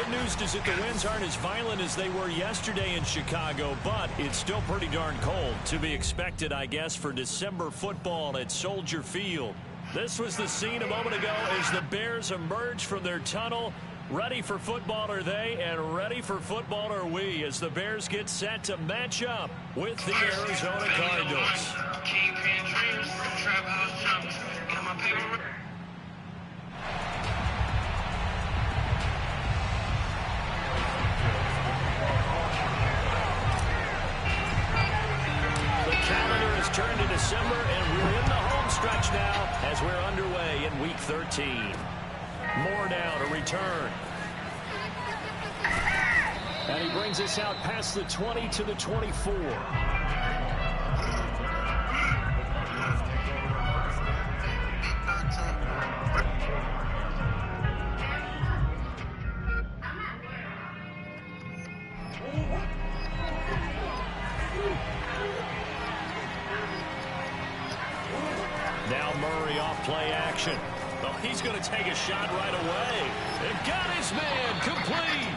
good news is that the winds aren't as violent as they were yesterday in Chicago, but it's still pretty darn cold. To be expected, I guess, for December football at Soldier Field. This was the scene a moment ago as the Bears emerge from their tunnel. Ready for football are they, and ready for football are we, as the Bears get set to match up with the Arizona Cardinals. The calendar has turned to December, and we're in the home stretch now as we're underway in Week 13. Moore now to return. And he brings us out past the 20 to the 24. Now Murray off play action. Oh, he's going to take a shot right away. And got his man complete.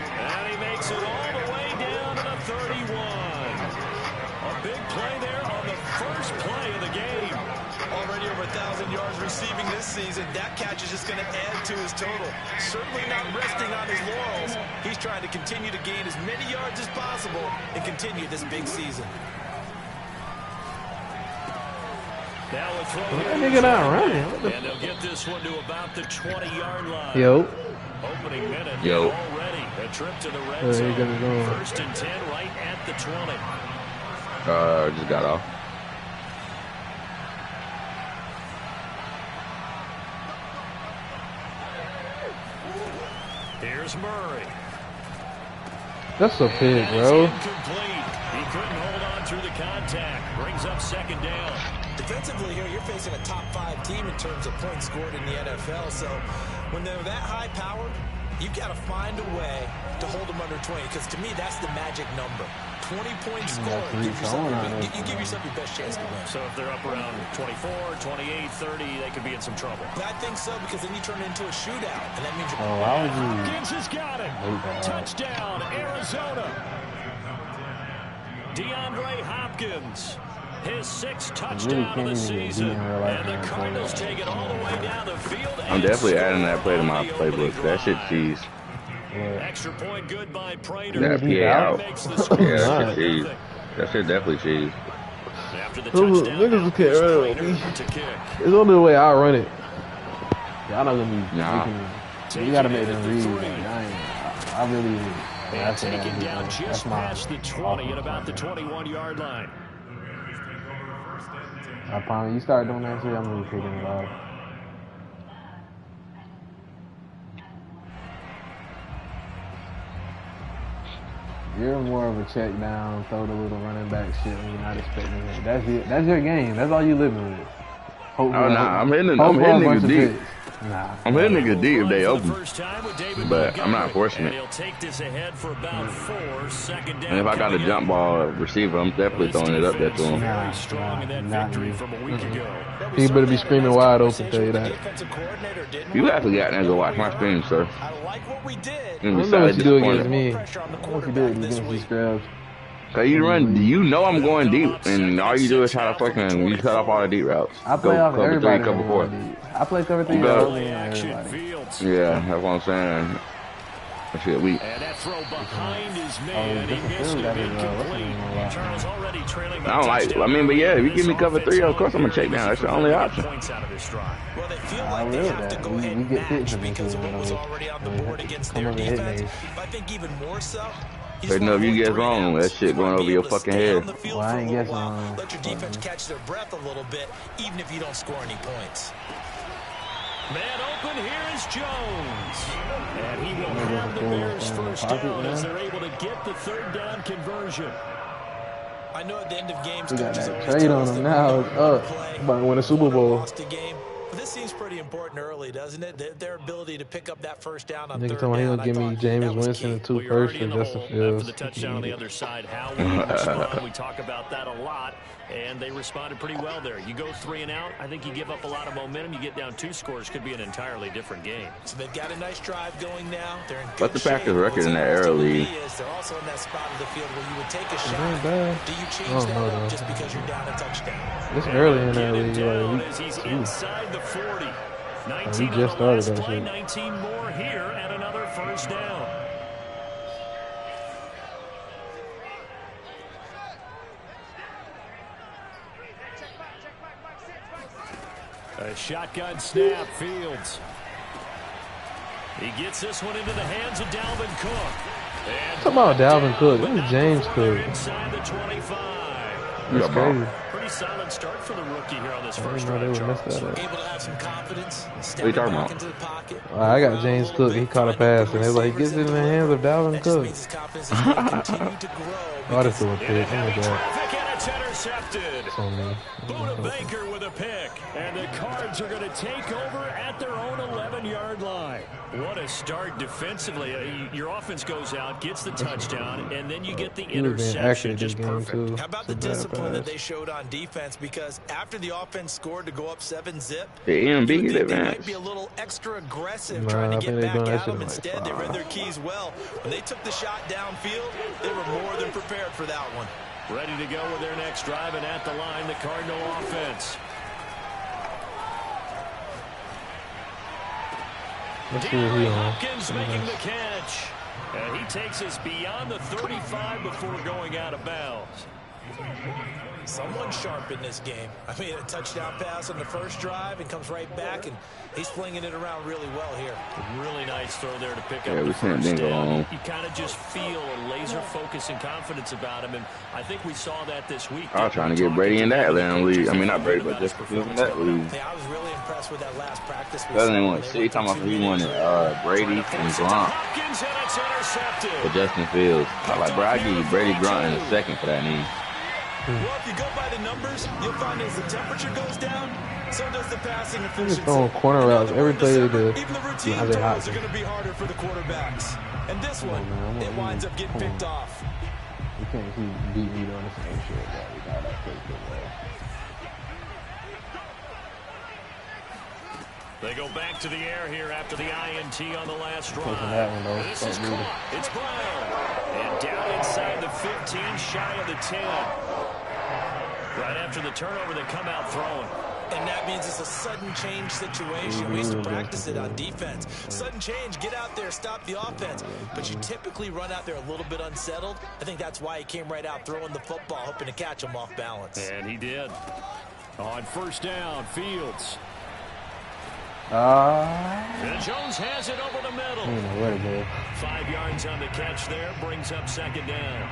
And he makes it all the way down to the 31. A big play there on the first play of the game. Already over 1,000 yards receiving this season. That catch is just going to add to his total. Certainly not resting on his laurels. He's trying to continue to gain as many yards as possible and continue this big season. Now we'll throw that nigga not running. And they'll get this one to about the 20-yard line. Yo. Opening minute Yo. already. A trip to the red zone. Go. First and 10 right at the 20. Just got off. Here's Murray. That's a pig, bro. Incomplete. He couldn't hold on through the contact. Brings up second down. Defensively here, you're facing a top-5 team in terms of points scored in the NFL. So when they're that high-powered, you've got to find a way to hold them under 20. Because to me, that's the magic number. 20 points scored. You give yourself your best chance to win. So if they're up around 24, 28, 30, they could be in some trouble. I think so, because then you turn it into a shootout. And that means you're... Hopkins has got him. Touchdown, Arizona. DeAndre Hopkins. His 6th touchdown of the season. And the Cardinals take it all the way down the field. I'm definitely adding that play to my playbook. That shit cheese. Extra point good by Prater. That PA out. Yeah, that shit cheese. That shit definitely cheese. After the touchdown, niggas can't run. It's only the way I run it. Y'all not gonna be making, you gotta make them read. I really taken down just past the 20 at about the 21-yard line. I promise you start doing that shit, I'm really picking it off. You're more of a check down, throw the little running back shit when you're not expecting it. That's it. That's your game. That's all you living with. I'm hitting niggas deep. Nah. I'm hitting niggas deep if they open. But I'm not forcing it. And if I got a jump ball receiver, I'm definitely throwing it up there to him. He better be screaming wide open, tell you that. You actually got to go watch my stream, sir. I like what we did. I don't know what you do against me. I don't know what you do against these scrubs. Cause you run, you know I'm going deep, and all you do is try to fucking, you cut off all the deep routes. I play off cover everybody. 3, cover 4. I play cover 3 early and everybody. Yeah, that's what I'm saying. That shit weak. And that throw behind his man, he missed it incomplete. Charles already trailing. I don't like, I mean, but yeah, if you give me cover 3, of course I'm gonna check down. That's the only option. Well, they feel like they have to go ahead and match because of what was already on the board against their defense. But I think even more so, But no, if you guess wrong, that shit going over your fucking head. Well, I ain't guessing wrong. Let your defense catch their breath a little bit, even if you don't score any points. Man open, here is Jones. And he will have the Bears first down as they're able to get the 3rd down conversion. I know at the end of games, we got that trade on him now. It's up. About to win a Super Bowl. This seems pretty important early, doesn't it? Their ability to pick up that first down on Nigga third told me he down. gonna give me James Winston and 2 firsts for Justin Fields. After the touchdown on the other side, how will you respond? We talk about that a lot, and they responded pretty well there. You go 3 and out, I think you give up a lot of momentum. You get down 2 scores, could be an entirely different game. So they've got a nice drive going now. They're in good What's the shape. Packers record in that early? They're also in that spot of the field where you would take a shot. Do you change that up just because you're down a touchdown? It's early in that league. As he's inside the 40. 19 we just started that play, shit. 19 more here, and another first down. A shotgun snap, Fields. He gets this one into the hands of Dalvin Cook. Talk about Dalvin Cook. This is James Cook. Inside the 25. That's crazy. Pretty solid start for the rookie here on this first I didn't know drive, they would mess that up. Able to have some confidence. What are you talking about? Into the pocket. I got James Cook. He caught a pass, and they was like, gets it in the hands of Dalvin Cook. Oh, that's a pick. Oh, my God. Traffic, and it's intercepted. It's on me. Buda Baker with a pick. And the Cards are going to take over at their own 11-yard line. What a start defensively. Your offense goes out, gets the touchdown, and then you get the interception. Just perfect. How about the discipline that they showed on defense? Because after the offense scored to go up 7-zip, they might be a little extra aggressive trying to get back at them. Instead, they read their keys well. When they took the shot downfield, they were more than prepared for that one. Ready to go with their next drive, and at the line, the Cardinal offense. Hopkins making the catch. And he takes us beyond the 35 before going out of bounds. Someone sharp in this game. I mean, a touchdown pass on the first drive and comes right back, and he's flinging it around really well here. Really nice throw there to pick up the first down. You kind of just feel a laser focus and confidence about him, and I think we saw that this week. I was trying to get Brady in that league. I mean, not Brady, but just in that league. Yeah, I was really impressed with that last practice. Better than what he talking about. He wanted Brady and Grunt for Justin Fields. I like, bro, I give you Brady, Grunt in a second for that knee. Well, if you go by the numbers, you'll find as the temperature goes down, so does the passing efficiency. He's throwing corner routes every play they do. Even the routine throws are going to be harder for the quarterbacks. And this one, it winds up getting picked off. You can't keep beating me on the same shit, bro. We got that play football. They go back to the air here after the INT on the last drive. This is caught. It's Brown. And down inside the 15, shy of the 10. Right after the turnover, they come out throwing. And that means it's a sudden change situation. We used to practice it on defense. Sudden change, get out there, stop the offense. But you typically run out there a little bit unsettled. I think that's why he came right out throwing the football, hoping to catch him off balance. And he did. On first down, Fields. And Jones has it over the middle. 5 yards on the catch there, brings up second down.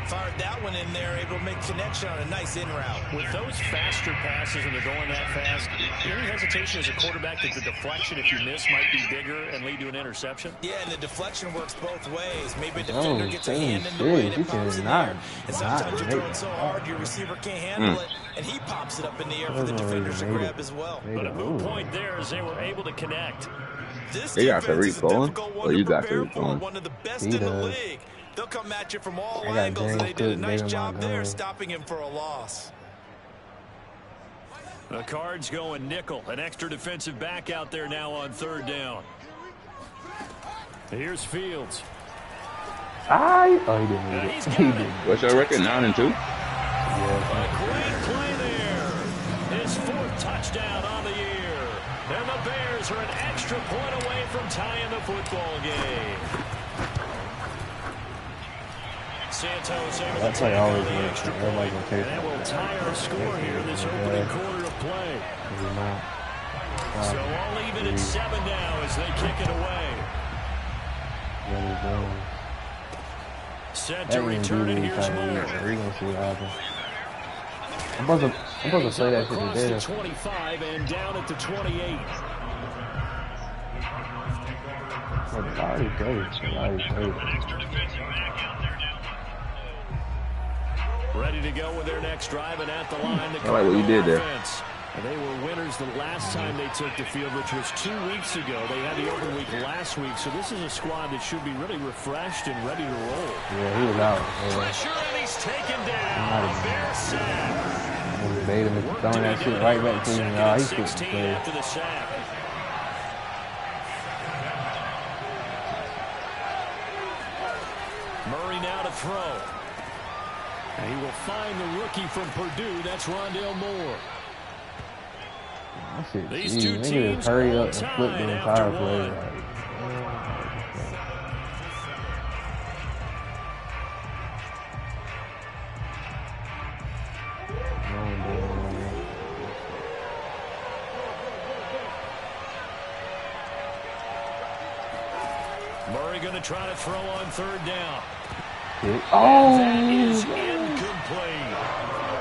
Fired that one in there, able to make connection on a nice in route. With those faster passes when they're going that fast, any hesitation as a quarterback that the deflection, if you miss, might be bigger and lead to an interception? Yeah, and the deflection works both ways. Maybe a defender gets a hand in the way and it pops in the air. And sometimes you throw it so hard your receiver can't handle it, and he pops it up in the air for the defenders to grab as well. But a moot point there as they were able to connect. This they got defense is a difficult one to prepare for, going. one of the best in the league. They'll come at you from all angles, and they did a nice job there stopping him for a loss. The Cards going nickel. An extra defensive back out there now on third down. Here's Fields. Oh, he didn't need it. He didn't. What's your record, 9-2? Yeah. A great play there. His 4th touchdown on the year. And the Bears are an extra point away from tying the football game. Santos able to take on the extra point, and that will tie our score here in this opening quarter of play. So all even at 7 now as they kick it away. Set to return it. Here's Moore. I'm supposed to say that to the Across the 25 and down at the 28. Ready to go with their next drive, and at the line, the I like what you did there. They were winners the last time they took the field, which was 2 weeks ago. They had the open week last week, so this is a squad that should be really refreshed and ready to roll. Yeah, he was out. Pressure, and he's taken down. A Bear sack. Baiting him, throwing that shit right back to him. He's 16 after the sack. Murray now to throw. And he will find the rookie from Purdue. That's Rondale Moore. These two teams hurry up and flip the entire play. Murray going to try to throw on third down. Oh! That is incomplete.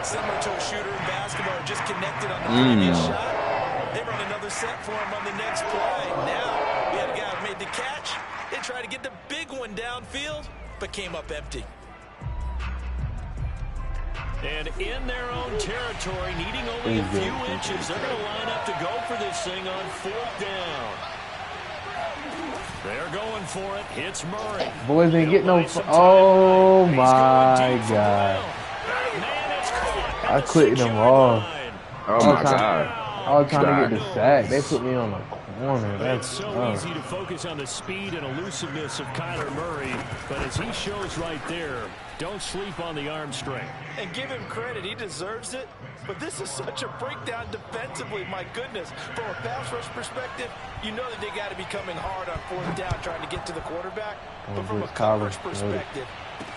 Similar to a shooter in basketball, just connected on the previous shot. They run another set for him on the next play. Now, we had a guy who made the catch. They tried to get the big one downfield, but came up empty. And in their own territory, needing only a few inches, they're going to line up to go for this thing on fourth down. They're going for it. Hits Murray. Boys ain't getting no. Oh my God! I clicked them off. Oh my God! I was trying to get the sack. They put me on the corner. It's so easy to focus on the speed and elusiveness of Kyler Murray, but as he shows right there, don't sleep on the arm strength. And give him credit, he deserves it. But this is such a breakdown defensively, my goodness. From a pass rush perspective, you know that they got to be coming hard on fourth down trying to get to the quarterback. But from a coverage perspective,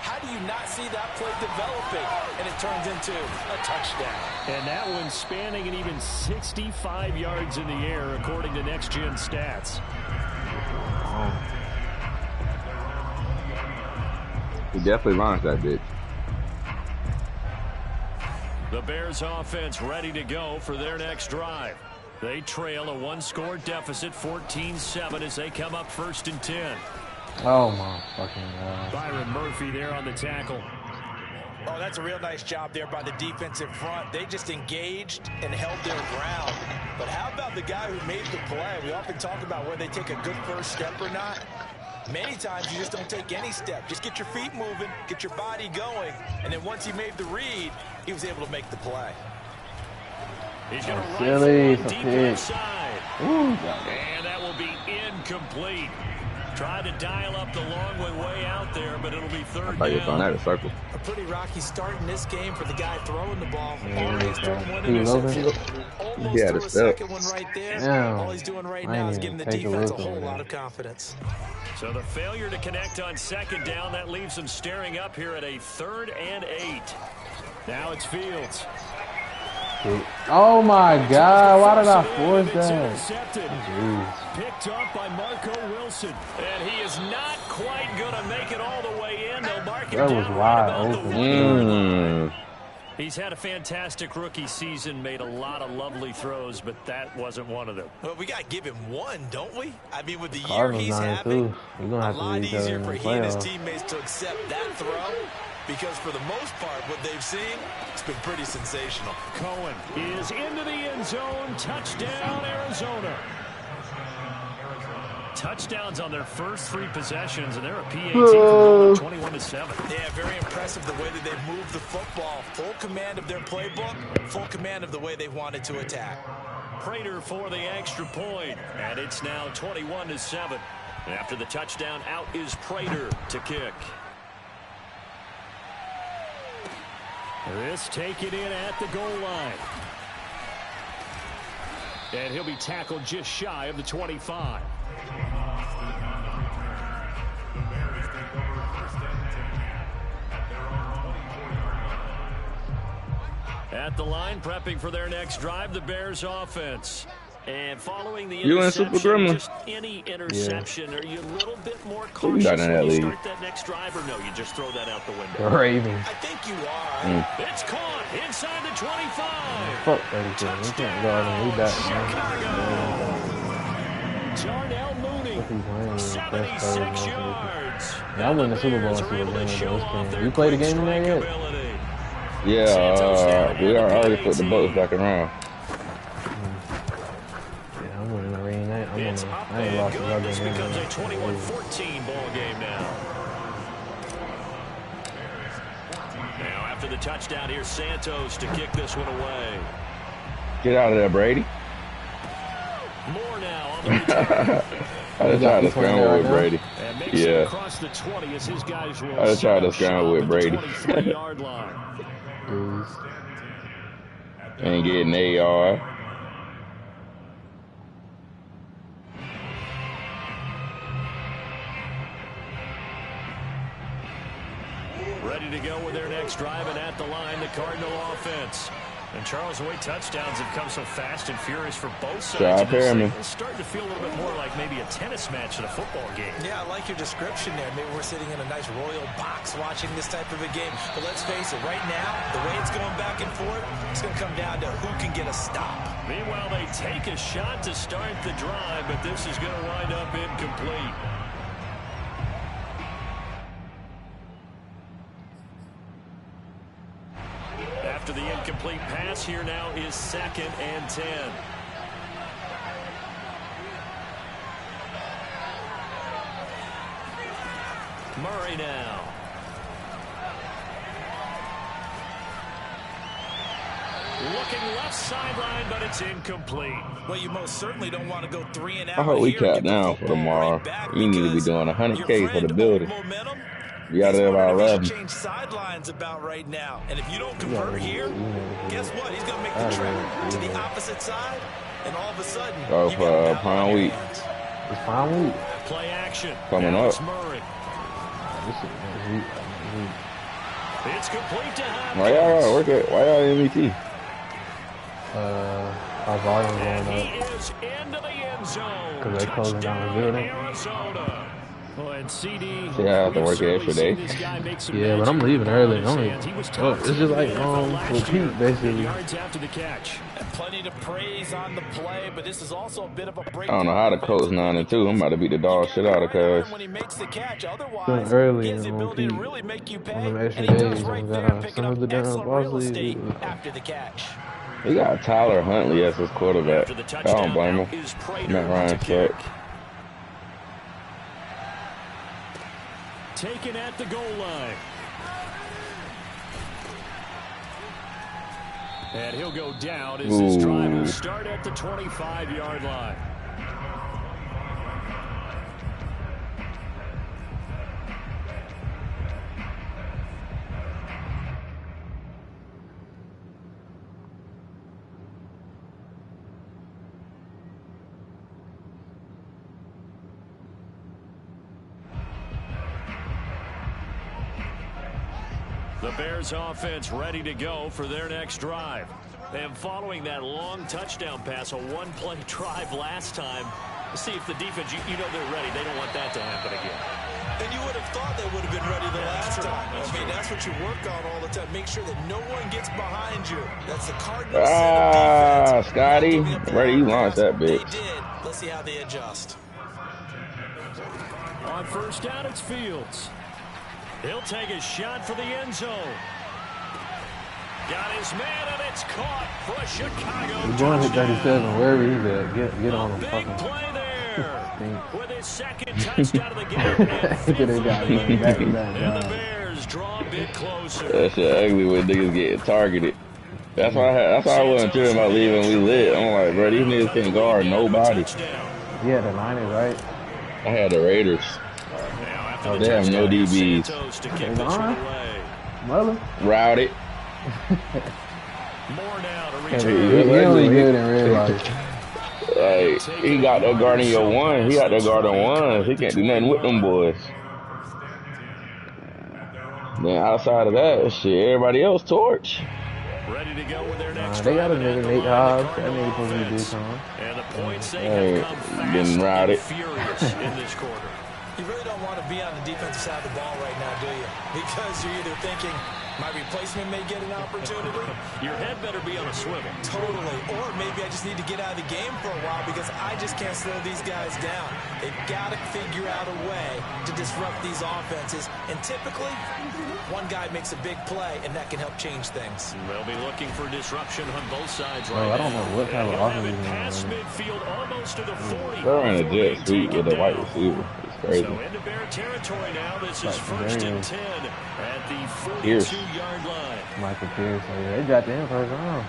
how do you not see that play developing? And it turns into a touchdown. And that one spanning an even 65 yards in the air, according to Next Gen Stats. He definitely launched that bitch. The Bears offense ready to go for their next drive. They trail a one-score deficit, 14-7, as they come up 1st and 10. Oh my fucking God. Byron Murphy there on the tackle. Oh, that's a real nice job there by the defensive front. They just engaged and held their ground. But how about the guy who made the play? We often talk about whether they take a good first step or not. Many times you just don't take any step. Just get your feet moving, get your body going, and then once he made the read, he was able to make the play. He's going to rifle one deep left side. And that will be incomplete. Tried to dial up the long way out there, but it'll be third down. That a circle. A pretty rocky start in this game for the guy throwing the ball. Already thrown one interception. Almost threw a second one right there. All he's doing right now is giving the defense a whole lot of confidence. So the failure to connect on second down, that leaves them staring up here at a 3rd and 8. Now it's Fields. Oh my God, why did I force that? Picked up by Marco Wilson. And he is not quite going to make it all the way in. They'll mark him down right about the 1. He's had a fantastic rookie season, made a lot of lovely throws, but that wasn't one of them. Well, we got to give him one, don't we? I mean, with the year he's having, a lot easier for he and his teammates to accept that throw. Because for the most part, what they've seen, it's been pretty sensational. Cohen is into the end zone. Touchdown, Arizona. Touchdowns on their first 3 possessions, and they're a PAT for 21-7. Yeah, very impressive the way that they've moved the football. Full command of their playbook, full command of the way they wanted to attack. Prater for the extra point, and it's now 21-7. After the touchdown, out is Prater to kick. This taken in at the goal line. And he'll be tackled just shy of the 25. At the line, prepping for their next drive, the Bears offense. And following the interception, just any interception, are you a little bit more cautious when you start that next drive, or no, you just throw that out the window? Ravens. I think you are. It's caught inside the 25. Fuck 32. We can't go out and lead that. Darnell Mooney, 76 yards. Yeah, I'm winning the Super Bowl this game. You played the game in there yet? Yeah, we already put the boats back around. gets up and good. This becomes a 21-14 ball game now. Now after the touchdown, here's Santos to kick this one away. Get out of there, Brady. More now on the return. I just tried to scramble with Brady. Yeah. Across the 20 as his guys will I just tried to scramble with Brady. 23-yard line. Ain't getting AR. Ready to go with their next drive, and at the line, the Cardinal offense. And Charles, the way touchdowns have come so fast and furious for both sides of this thing, it's starting to feel a little bit more like maybe a tennis match at a football game. Yeah, I like your description there. Maybe we're sitting in a nice royal box watching this type of a game. But let's face it, right now, the way it's going back and forth, it's going to come down to who can get a stop. Meanwhile, they take a shot to start the drive, but this is going to wind up incomplete. After the incomplete pass, here now is 2nd and 10. Murray now. Looking left sideline, but it's incomplete. Well, you most certainly don't want to go 3 and out. I hope we cap down for tomorrow. We need to be doing 100K for the building. We out there about 11. Change sidelines about right now, and if you don't convert here, guess what? He's going to make the trip to the opposite side, and all of a sudden, go for Prime Week. It's Prime Week. Play action coming up. Murray. It's complete to Hopkins. Why y'all work at? Why y'all MVP? Our volume going And up. he is into the end zone. Because they're closing down the building. Arizona. Well, and CD, I have to work extra day. Yeah, but I'm leaving early. It's just like repeat basically. Yards after the catch. And plenty to praise on the play, but this is also a bit of a break. I don't know how to coach 9-2. I'm about to beat the dog shit out of cuz. When he makes the catch, otherwise, early he has the and ability to really make you pay. On them extra And he does days, right and there, picking some up of the damn excellent real boss estate league. after the catch. We got Tyler Huntley as his quarterback. I don't blame him. Matt Ryan sucks. Taken at the goal line. And he'll go down as his drive will start at the 25-yard line. The Bears offense ready to go for their next drive. And following that long touchdown pass, a one-play drive last time, let's see if the defense, you know they're ready. They don't want that to happen again. And you would have thought they would have been ready the last time. I mean, that's what you work on all the time. Make sure that no one gets behind you. That's the Cardinals set of defense. Scotty, where do you launch that bitch? They did. Let's see how they adjust. On first down, it's Fields. He'll take a shot for the end zone. Got his man, and it's caught for a Chicago He's going to 37, wherever he's at. Get on him. Big play there. With his second touchdown of the game. And the Bears draw a bit closer. That shit ugly when niggas getting targeted. That's why I wasn't tripping about leaving. We lit. I'm like, bro, these niggas can't guard nobody. Yeah, the line is right. I had the Raiders. Oh, they have no DBs. Mother. Routed. More now to He only good in real life. Like, he got there guarding your one. He got there guarding ones. He can't do nothing with them boys. Then outside of that, shit, everybody else torch. Ready to go with their next they got a nigga, Nate Hobbs. That nigga supposed to be big time. And the points they have come fast and furious in this quarter. You really don't want to be on the defensive side of the ball right now, do you? Because you're either thinking, my replacement may get an opportunity. Your head better be on a swivel. Totally. Or maybe I just need to get out of the game for a while because I just can't slow these guys down. They've got to figure out a way to disrupt these offenses, and typically, one guy makes a big play, and that can help change things. They'll be looking for disruption on both sides right now. I don't know what type of offense past midfield, almost to the 40. They're in a jet sweep with a white receiver. It's crazy. So into Bear territory now. This is 1st and 10 at the 42-yard line. Michael Pierce. Oh, yeah, they got them first round.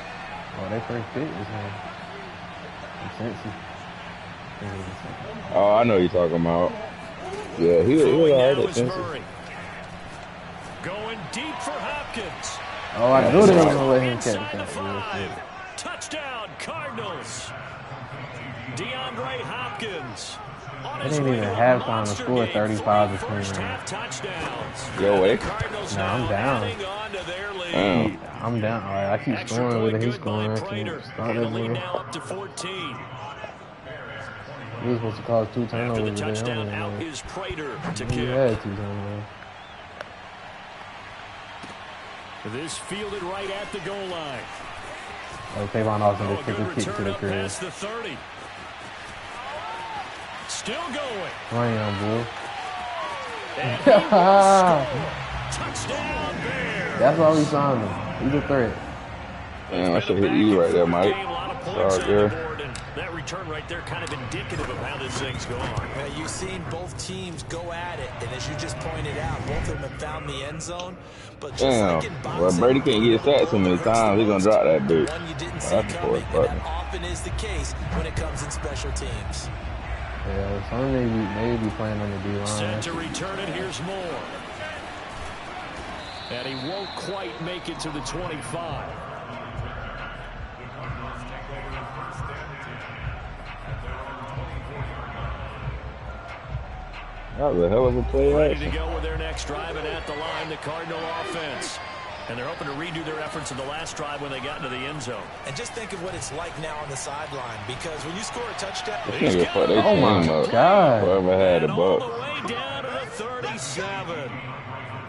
Oh, they first pick this one. Oh, I know what you're talking about. Yeah, he was alright at Cincy. Going deep for Hopkins. Oh, I knew they were going to let him catch that. Touchdown, Cardinals. DeAndre Hopkins. They didn't even have time to score 35 to 20. Yo, wait. Nah, I'm down. I'm down. All right, I keep scoring with it. He's scoring. I keep starting that one. Now up to 14. He was supposed to cause 2 turnovers. After the touchdown, out is Prater to kick. He had 2 turnovers. This fielded right at the goal line. Oh, Tavon Austin just took a kick to the crib. Past the 30. Still going. Run on, boy. Touchdown, Bears. That's why we signed him. He's a threat. Damn, I should hit you right there, Mike. Sorry, girl. That return right there kind of indicative of how this thing's going. Yeah, you've seen both teams go at it, and as you just pointed out, both of them have found the end zone. But just like in boxing, well, Brady can't get sacked so many times. He's gonna drop that bitch. One you didn't see coming, and that often is the case when it comes in special teams. Yeah, some maybe be playing on the D-line. Set to return it. Here's Moore. And he won't quite make it to the 25. That was a hell of a play. Ready to go with their next drive, and at the line, the Cardinal offense. And they're hoping to redo their efforts in the last drive when they got into the end zone. And just think of what it's like now on the sideline, because when you score a touchdown, oh my God! Whoever had a all buck. the way down to the 37.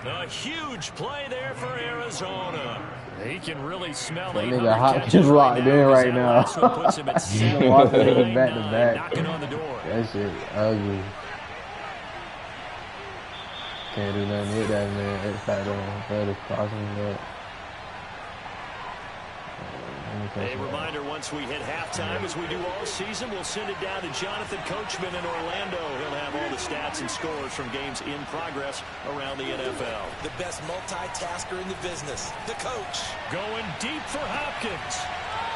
A huge play there for Arizona. He can really smell that nigga Hopkins locked in right now. Walking back to back. Knocking on the door. That shit ugly. Can't do nothing with that, man. It's back on. That is crossing that. A reminder, once we hit halftime, as we do all season, we'll send it down to Jonathan Coachman in Orlando. He'll have all the stats and scores from games in progress around the NFL. The best multitasker in the business, the coach. Going deep for Hopkins.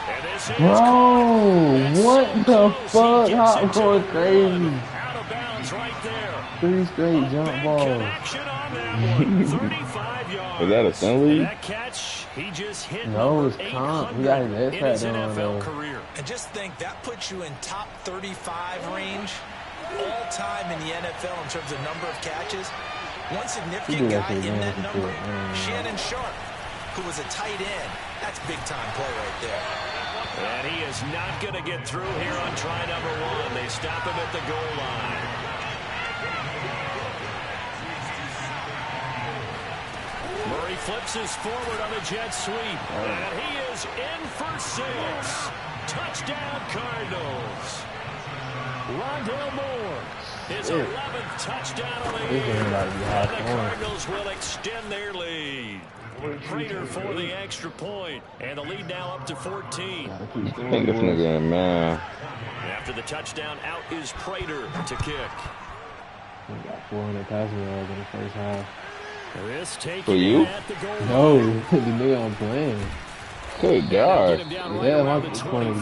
And this is what the fuck? Hop going crazy. Out of bounds right there. 3 straight jump balls. Connection on that one. 35 yards. Was that a Finley? That catch, he just hit no, it's Comp. He got his head on NFL career. And just think, that puts you in top 35 range all time in the NFL in terms of number of catches. One significant guy in that number, Shannon Sharp, who was a tight end. That's big-time play right there. And he is not going to get through here on try number 1. They stop him at the goal line. Murray flips his forward on the jet sweep. And he is in for 6. Touchdown, Cardinals. Rondale Moore, his 11th touchdown of the year. And the Cardinals will extend their lead. Prater for the extra point. And the lead now up to 14. I think this nigga, man. After the touchdown, out is Prater to kick. He got 400 passing yards in the first half. This for you? No, the nigga I'm playing. Good God. Yeah, my point is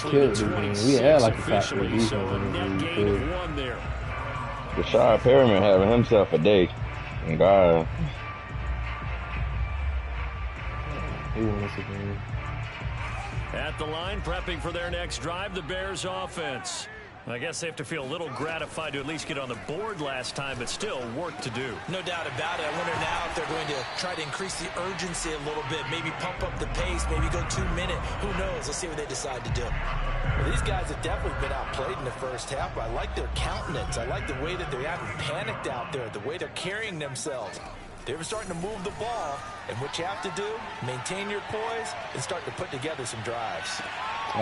getting killed. We had like a top 3 defense in the league. Rashad Perriman having himself a day. And God. He won us again. At the line, prepping for their next drive, the Bears offense. I guess they have to feel a little gratified to at least get on the board last time, but still work to do. No doubt about it. I wonder now if they're going to try to increase the urgency a little bit, maybe pump up the pace, maybe go 2-minute. Who knows? Let's see what they decide to do. Well, these guys have definitely been outplayed in the first half, but I like their countenance. I like the way that they haven't panicked out there, the way they're carrying themselves. They were starting to move the ball, and what you have to do, maintain your poise and start to put together some drives. We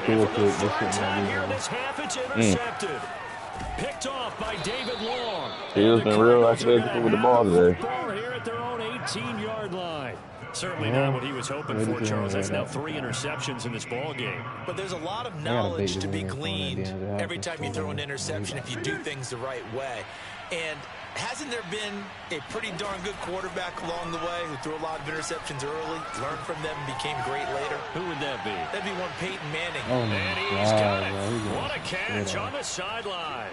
could look at this shit. Here in this half, it's intercepted. Picked off by David Long. Fields been real athletic with the ball today. Here at their own 18-yard line. Certainly not what he was hoping for, Charles. That's now 3 interceptions in this ball game. But there's a lot of knowledge to be gleaned every time you throw an interception if you do things the right way. And hasn't there been a pretty darn good quarterback along the way who threw a lot of interceptions early, learned from them, and became great later? Who would that be? That'd be one Peyton Manning. Oh, my And he's got it. What a catch on the sideline.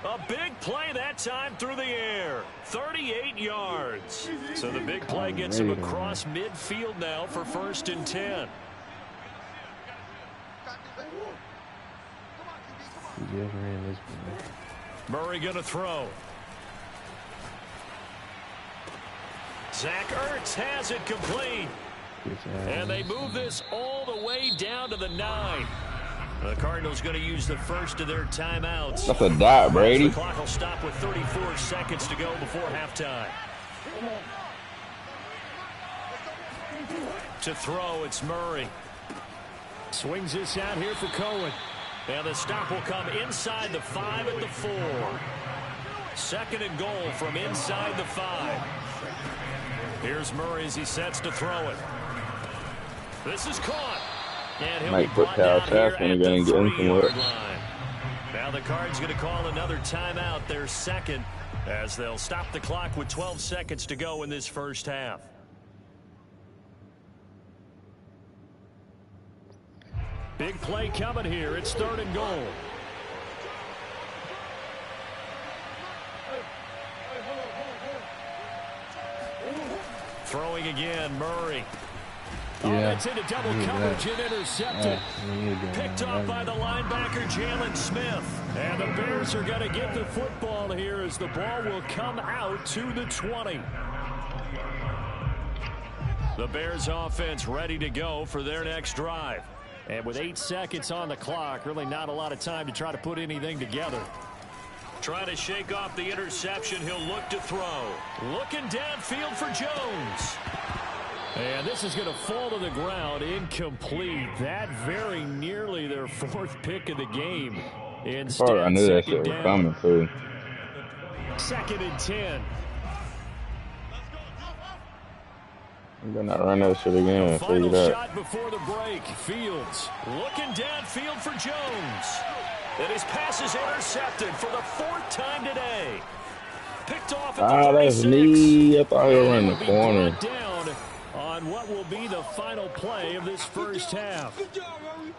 A big play that time through the air. 38 yards. So the big play gets him across midfield now for 1st and 10. Murray going to throw. Zach Ertz has it complete. And they move this all the way down to the 9. The Cardinals going to use the first of their timeouts. That's a dot, Brady. The clock will stop with 34 seconds to go before halftime. To throw, it's Murray. Swings this out here for Cohen. And the stop will come inside the 5 at the 4. 2nd and goal from inside the 5. Here's Murray as he sets to throw it. This is caught. And he'll might put Cal Chapman again and get him some work. Now the Cards going to call another timeout, their 2nd, as they'll stop the clock with 12 seconds to go in this first half. Big play coming here. It's 3rd and goal. Throwing again, Murray. Oh, that's into double coverage and intercepted. Picked off by the linebacker, Jalen Smith. And the Bears are going to get the football here as the ball will come out to the 20. The Bears offense ready to go for their next drive. And with 8 seconds on the clock, really not a lot of time to try to put anything together. Trying to shake off the interception, he'll look to throw. Looking downfield for Jones. And this is going to fall to the ground, incomplete. That very nearly their 4th pick of the game. Instead, I knew that shit was coming, too. 2nd and 10. I'm going to run that shit again. Final shot before the break. Fields looking downfield for Jones. And his pass is intercepted for the 4th time today. Picked off at the 36. That's me. I thought he was in the corner. Down on what will be the final play of this first half. Good job, Robbie.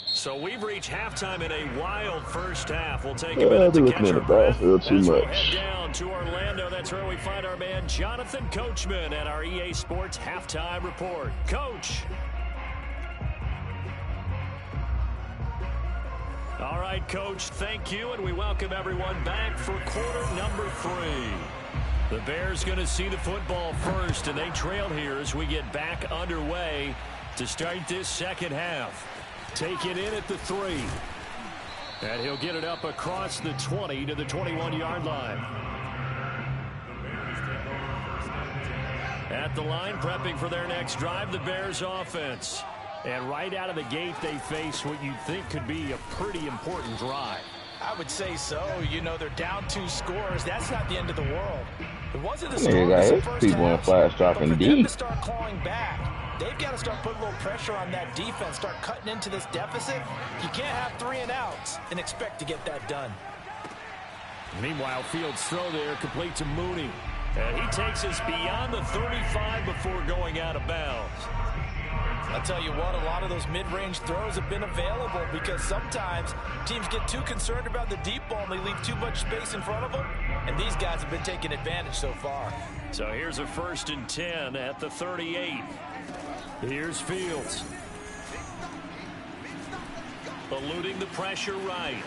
So we've reached halftime in a wild first half. We'll take a minute to catch our breath. We'll head down to Orlando. That's where we find our man Jonathan Coachman at our EA Sports Halftime Report. Coach. All right, Coach, thank you, and we welcome everyone back for quarter number 3. The Bears going to see the football first, and they trail here as we get back underway to start this second half. Take it in at the 3. And he'll get it up across the 20 to the 21-yard line. At the line, prepping for their next drive, the Bears offense. And right out of the gate, they face what you'd think could be a pretty important drive. I would say so. You know, they're down 2 scores. That's not the end of the world. It wasn't the strongest people in flash dropping deep. To start clawing back. They've got to start putting a little pressure on that defense, start cutting into this deficit. You can't have 3 and outs and expect to get that done. Meanwhile, Fields' throw there complete to Mooney. And he takes us beyond the 35 before going out of bounds. I'll tell you what, a lot of those mid-range throws have been available because sometimes teams get too concerned about the deep ball and they leave too much space in front of them. And these guys have been taking advantage so far. So here's a 1st and 10 at the 38. Here's Fields. Eluding the pressure right.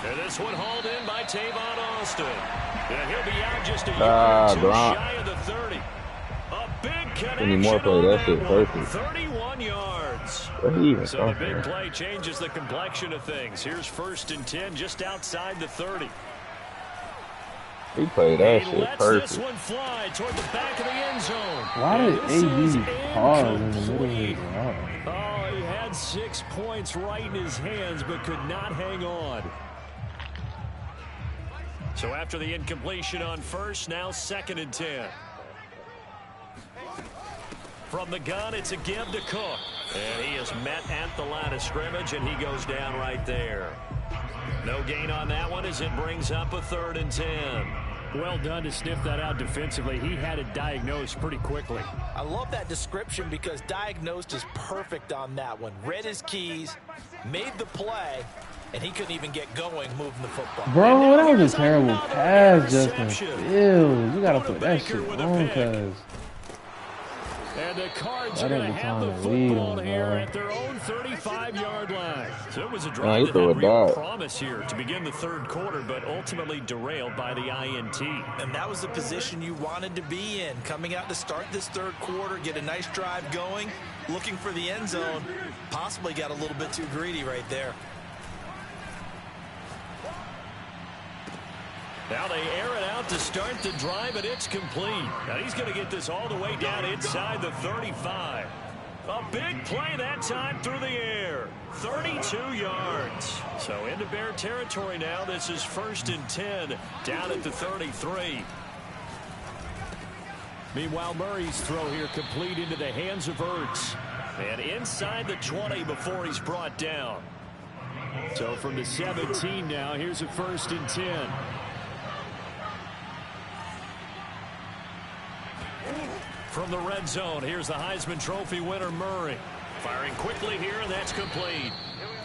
And this one hauled in by Tavon Austin. And he'll be out just a yard or 2 shy of the 30. A big connection on that one. 31 yards. So the big play changes the complexion of things. Here's 1st and 10 just outside the 30. He played that shit lets perfect. This one fly toward the back of the end zone. Why did AB pause in the middle of his drive? Oh, he had 6 points right in his hands, but could not hang on. So after the incompletion on first, now 2nd and 10. From the gun, it's a give to Cook. And he is met at the line of scrimmage, and he goes down right there. No gain on that one as it brings up a 3rd and 10. Well done to sniff that out defensively. He had it diagnosed pretty quickly. I love that description because diagnosed is perfect on that one. Read his keys, made the play, and he couldn't even get going moving the football. Bro, that was a terrible pass, Justin Fields. You gotta put that shit on, cuz. And the Cards are going to have the football here at their own 35-yard line. So it was a drive that had real promise here to begin the 3rd quarter, but ultimately derailed by the INT. And that was the position you wanted to be in. Coming out to start this 3rd quarter, get a nice drive going, looking for the end zone. Possibly got a little bit too greedy right there. Now they air it out to start the drive, and it's complete. Now he's going to get this all the way down inside the 35. A big play that time through the air. 32 yards. So into Bear territory now. This is 1st and 10 down at the 33. Meanwhile, Murray's throw here complete into the hands of Ertz. And inside the 20 before he's brought down. So from the 17 now, here's a 1st and 10. From the red zone, here's the Heisman Trophy winner, Murray. Firing quickly here, and that's complete.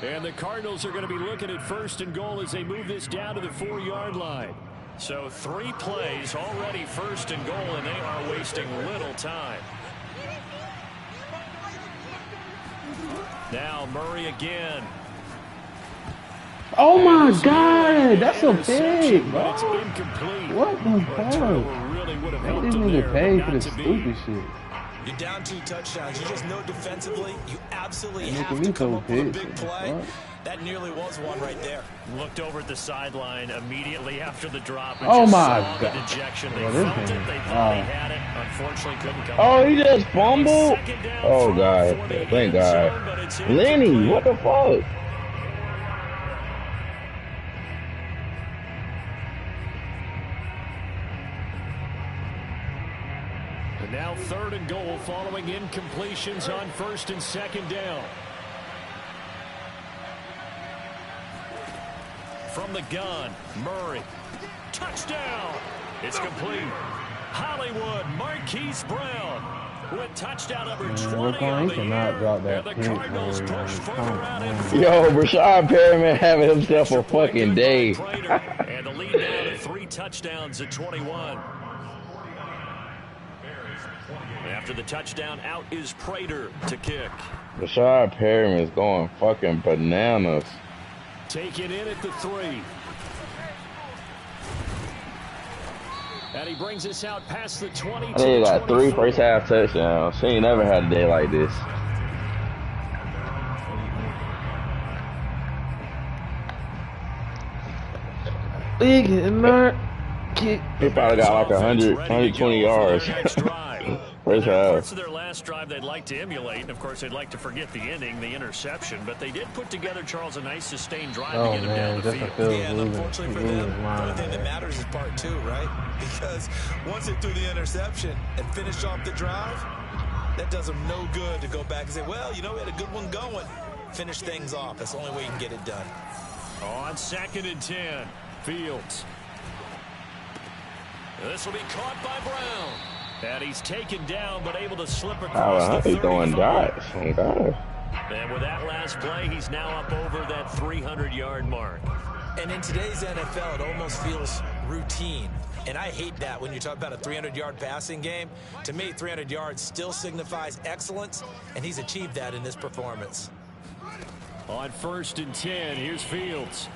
And the Cardinals are going to be looking at 1st and goal as they move this down to the 4-yard line. So 3 plays already 1st and goal, and they are wasting little time. Now Murray again. Oh my God, that's a pick, bro. It's incomplete. What the fuck? They didn't even pay for this stupid shit. You're down 2 touchdowns. You just know defensively, you absolutely have to come up with a big play. That nearly was one right there. Looked over at the sideline immediately after the drop. And oh my God! The dejection. They felt it. They thought he had it. Unfortunately, couldn't come. Oh, he just fumbled. Oh God! Thank God. Lenny, what the fuck? And now 3rd and goal following incompletions on 1st and 2nd down. From the gun, Murray. Touchdown! It's complete. Hollywood, Marquise Brown with touchdown number 20 on the year. And the Cardinals push further out in front. Yo, Rashad Perriman having himself a fucking day. And the lead down to 3 touchdowns at 21. After the touchdown, out is Prater to kick. Rashad Perriman is going fucking bananas. Taken in at the 3. And he brings us out past the 20. I think he got 3 first half touchdowns. He ain't never had a day like this. Big and He probably got like 100, 120 yards. First half. Parts of their last drive they'd like to emulate, and of course they'd like to forget the ending, the interception, but they did put together, Charles, a nice sustained drive to get him down the field. Yeah, and unfortunately for them, the only thing that matters is part 2, right? Because once they threw the interception and finished off the drive, that does them no good to go back and say, well, you know, we had a good one going. Finish things off. That's the only way you can get it done. On 2nd and 10, Fields. This will be caught by Brown. And he's taken down, but able to slip across the 35. Throwing dots. Oh, God. And with that last play, he's now up over that 300-yard mark. And in today's NFL, it almost feels routine. And I hate that when you talk about a 300-yard passing game. To me, 300 yards still signifies excellence, and he's achieved that in this performance. On 1st and 10, here's Fields.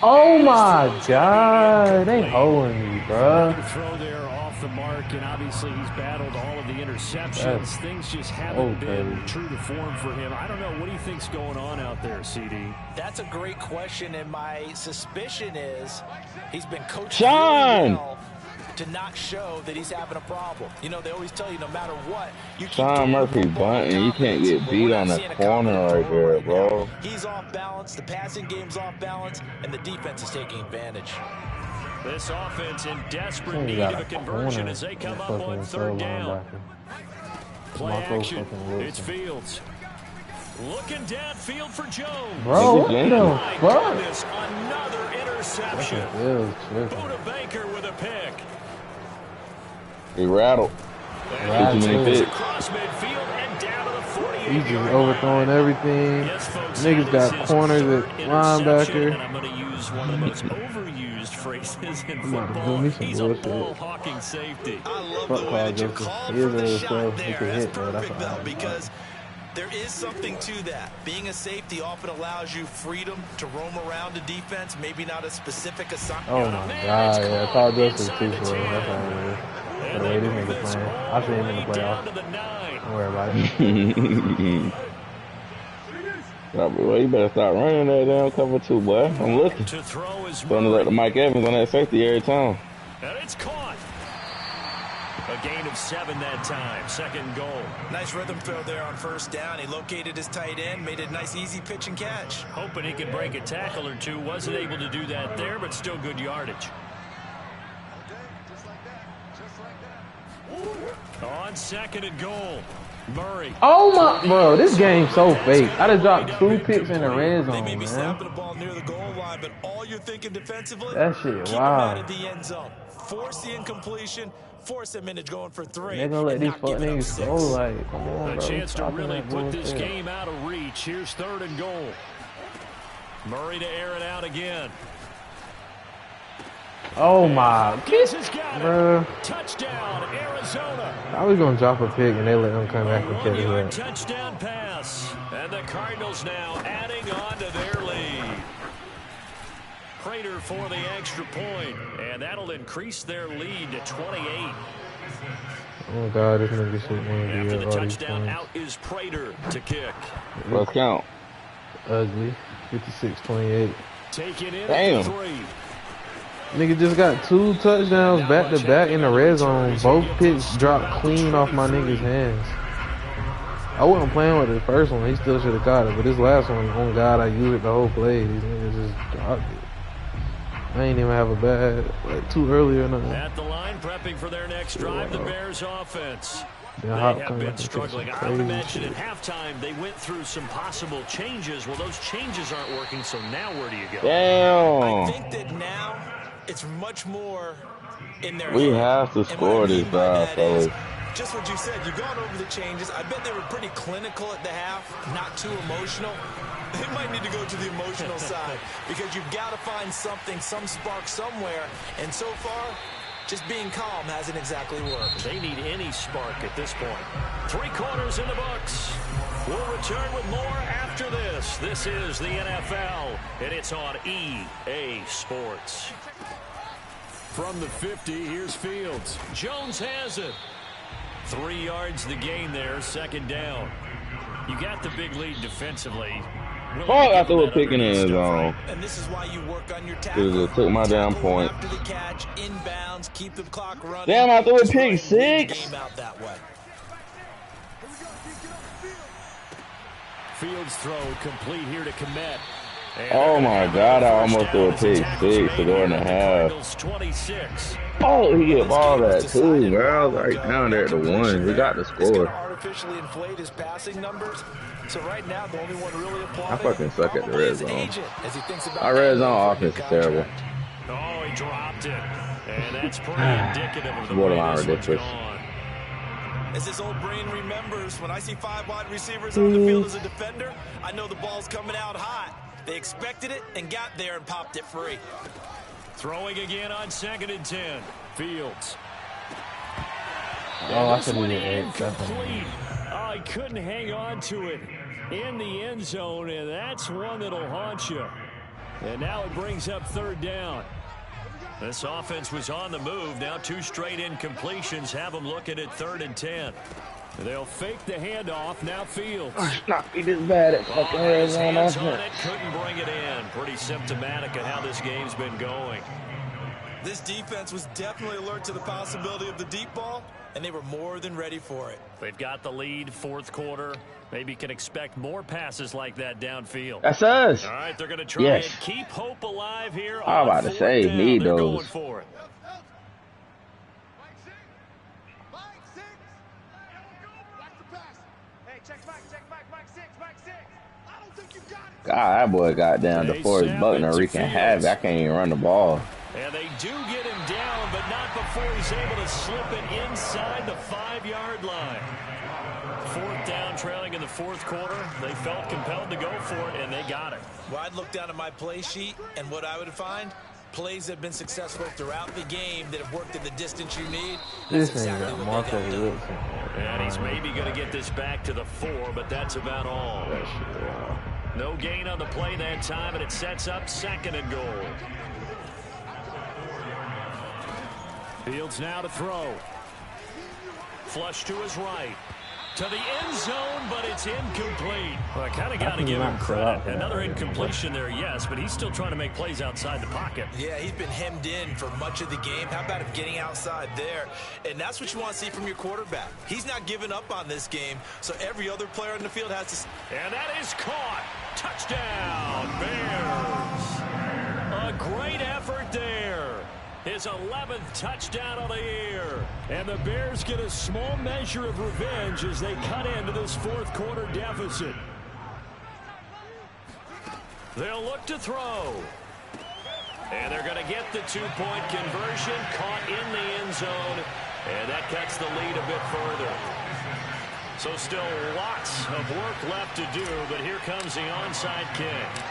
Oh my God, they holding me, bro. Throw there off the mark, and obviously he's battled all of the interceptions. Things just haven't been true to form for him. I don't know. What do you think's going on out there, CD? That's a great question, and my suspicion is he's been coached really well to not show that he's having a problem. You know, they always tell you no matter what, you keep Sean Murphy bunting. You can't get beat on the corner right there, bro. He's off balance. The passing game's off balance, and the defense is taking advantage. This offense in desperate need of a conversion as they come up on 3rd down. Play action. It's Fields. Looking downfield for Jones. Bro, what the fuck? Another interception. Buda Baker with a pick. He rattled. Across midfield and down to the 48. He's just overthrowing everything. Niggas got corners at linebacker. And I'm going to use one of the most overused phrases in football. He's a ball-hawking safety. I love the way that you called for the shot there. That's perfect, though, because there is something to that. Being a safety often allows you freedom to roam around the defense, maybe not a specific assignment. Oh, my God. Yeah, Paul Justice too for him. That's all it is. The way this nigga playing. I see him in the playoffs. Don't worry about it. Well, you better start running that down cover 2, boy. I'm looking. Going to let the Mike Evans on that safety every time. And it's caught. A gain of 7 that time. 2nd goal. Nice rhythm throw there on 1st down. He located his tight end, made it a nice easy pitch and catch. Hoping he could break a tackle or two. Wasn't able to do that there, but still good yardage. On 2nd and goal, Murray. Oh my, bro, this game's so fake. I just dropped 2 picks in the red zone, They may be man. snapping the ball near the goal line, but all you're thinking defensively, That shit, keep wow. them out of the end zone. Force the incompletion, force them into going for 3. They're gonna let these fuck niggas go, like, come on, A bro. chance to really put this game out of reach. Here's 3rd and goal. Murray to air it out again. Oh my, bro. Touchdown, Arizona. I was gonna drop a pick and they let them come back and catch it up. Touchdown pass. And the Cardinals now adding on to their lead. Prater for the extra point, and that'll increase their lead to 28. Oh God, this nigga shit man. After the touchdown, out is Prater to kick. Let's count. Ugly. 56-28. Take it in. Damn. 3. Nigga just got 2 touchdowns back to back in the red zone. Both picks dropped clean off my nigga's hands. I wasn't playing with the first one. He still should have caught it. But this last one, on God, I used it the whole play. These niggas just dropped it. I ain't even have a bad, like, too early or nothing. At the line, prepping for their next drive, the Bears offense. They have been struggling. I would imagine at halftime they went through some possible changes. Well, those changes aren't working, so now where do you go? Damn. I think that now it's much more in their We head. have to score this drive, fellas. Just what you said, you've gone over the changes. I bet they were pretty clinical at the half, not too emotional. They might need to go to the emotional side because you've got to find something, some spark somewhere. And so far, just being calm hasn't exactly worked. They need any spark at this point. 3 quarters in the books. We'll return with more after this. This is the NFL, and it's on EA Sports. From the 50, here's Fields. Jones has it. 3 yards the gain there, 2nd down. You got the big lead defensively. Oh, I threw a pick in the end zone. And this is why you work on your tackle. It took my damn point. After the catch, inbounds, keep the clock running. Damn, I threw a pick 6. Game out that way. Fields throw complete here to Kmet. Oh my God, I almost threw a pick 6 to go in the half. 26. Oh, he get ball that too, bro. Right down there at the 1. We got the score. Artificially inflate his passing numbers. So right now, the only one really applauding. I fucking suck at the red zone. Our red zone offense is terrible. Oh, he dropped it. And that's pretty indicative of the way this one's gone. As this old brain remembers, when I see 5 wide receivers on the field as a defender, I know the ball's coming out hot. They expected it and got there and popped it free. Throwing again on 2nd and 10. Fields. Oh, I should have incomplete. Oh, he couldn't hang on to it in the end zone, and that's one that'll haunt you. And now it brings up 3rd down. This offense was on the move. Now 2 straight incompletions have them looking at 3rd and 10. They'll fake the handoff. Now Fields. Not be this bad at fucking red zone hands on offense. it, couldn't bring it in. Pretty symptomatic of how this game's been going. This defense was definitely alert to the possibility of the deep ball, and they were more than ready for it. They've got the lead, 4th quarter. Maybe can expect more passes like that downfield. That's us. All right, they're going to try and keep hope alive here. I'm about to say, need they're those. going for it. God, that boy got down to Forrest Buckner wreaking havoc. I can't even run the ball. And they do get him down, but not before he's able to slip it inside the 5-yard line. 4th down, trailing in the 4th quarter. They felt compelled to go for it, and they got it. Well, I'd look down at my play sheet, and what I would find, plays that have been successful throughout the game that have worked in the distance you need. This ain't got Marcus Wilson. And he's maybe going to get this back to the 4, but that's about all. No gain on the play that time, and it sets up 2nd and goal. Fields now to throw. Flush to his right. To the end zone, but it's incomplete. Well, I kind of got to give him credit. Another incompletion there, yes, but he's still trying to make plays outside the pocket. Yeah, he's been hemmed in for much of the game. How about him getting outside there? And that's what you want to see from your quarterback. He's not giving up on this game, so every other player in the field has to... And that is caught. Touchdown, Bears. A great effort there. His 11th touchdown of the year. And the Bears get a small measure of revenge as they cut into this 4th quarter deficit. They'll look to throw. And they're going to get the 2-point conversion, caught in the end zone. And that cuts the lead a bit further. So still lots of work left to do, but here comes the onside kick.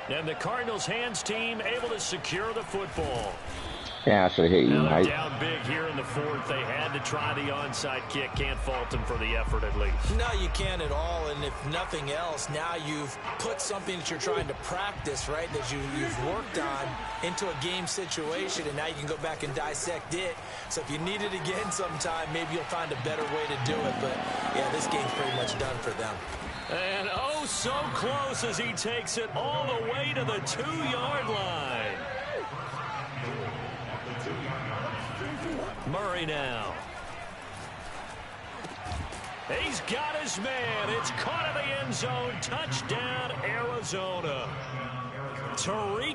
And the Cardinals' hands team able to secure the football. Yeah, I should have hit you, Mike. Down big here in the 4th. They had to try the onside kick. Can't fault them for the effort at least. No, you can't at all. And if nothing else, now you've put something that you're trying to practice, right, that you've worked on into a game situation, and now you can go back and dissect it. So if you need it again sometime, maybe you'll find a better way to do it. But, yeah, this game's pretty much done for them. And oh, so close as he takes it all the way to the 2-yard line. Murray now. He's got his man. It's caught in the end zone. Touchdown, Arizona. Tariq